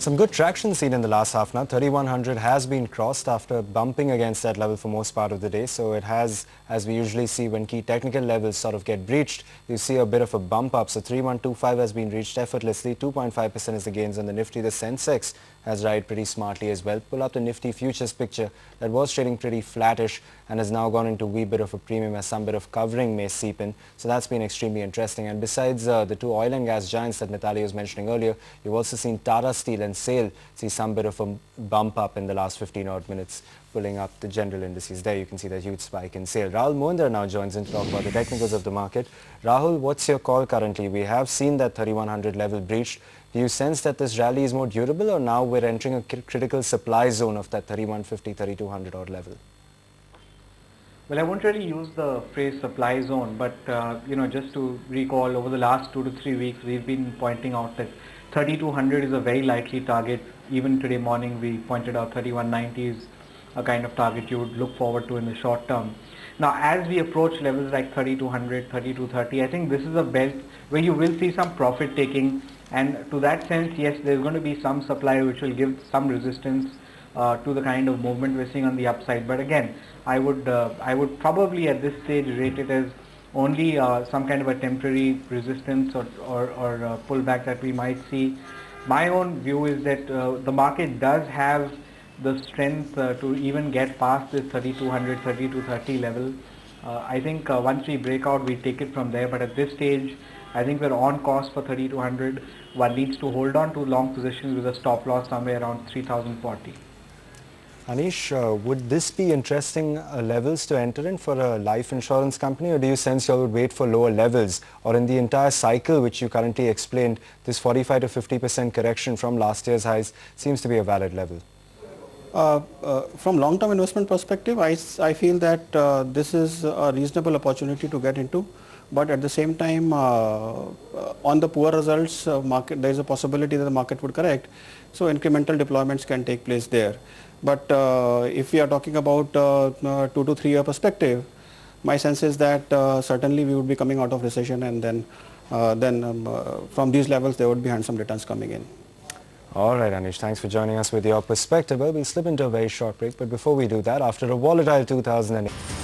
Some good traction seen in the last half now. 3100 has been crossed after bumping against that level for most part of the day. So it has, as we usually see when key technical levels sort of get breached, you see a bit of a bump up. So 3125 has been reached effortlessly. 2.5% is the gains on the Nifty. The Sensex has ride pretty smartly as well. Pull up the Nifty futures picture that was trading pretty flattish and has now gone into a wee bit of a premium as some bit of covering may seep in. So that's been extremely interesting. And besides the two oil and gas giants that Mithali was mentioning earlier, you've also seen Tata Steel and SAIL see some bit of a bump up in the last 15 odd minutes, pulling up the general indices. There you can see that huge spike in SAIL. Rahul Mohindra now joins in to talk about the technicals of the market. Rahul, what's your call currently? We have seen that 3100 level breached. Do you sense that this rally is more durable, or now we're entering a critical supply zone of that 3150, 3200 odd level? Well, I won't really use the phrase supply zone, but just to recall, over the last 2 to 3 weeks, we've been pointing out that 3200 is a very likely target. Even today morning, we pointed out 3190 is a kind of target you would look forward to in the short term. Now, as we approach levels like 3200, 3230, I think this is a belt where you will see some profit taking, and to that sense, yes, there's going to be some supply which will give some resistance to the kind of movement we're seeing on the upside. But again, I would probably at this stage rate it as only some kind of a temporary resistance or pullback that we might see. My own view is that the market does have the strength to even get past this 3200, 3230 level. I think once we break out, we take it from there. But at this stage, I think we're on course for 3200. One needs to hold on to long positions with a stop loss somewhere around 3040. Anish, would this be interesting levels to enter in for a life insurance company, or do you sense you would wait for lower levels? Or in the entire cycle which you currently explained, this 45 to 50% correction from last year's highs seems to be a valid level? From long-term investment perspective, I feel that this is a reasonable opportunity to get into. But at the same time, on the poor results, there is a possibility that the market would correct. So incremental deployments can take place there. But if we are talking about 2 to 3 year perspective, my sense is that certainly we would be coming out of recession, and then from these levels there would be handsome returns coming in. All right, Anish, thanks for joining us with your perspective. Well, we'll slip into a very short break, but before we do that, after a volatile 2008...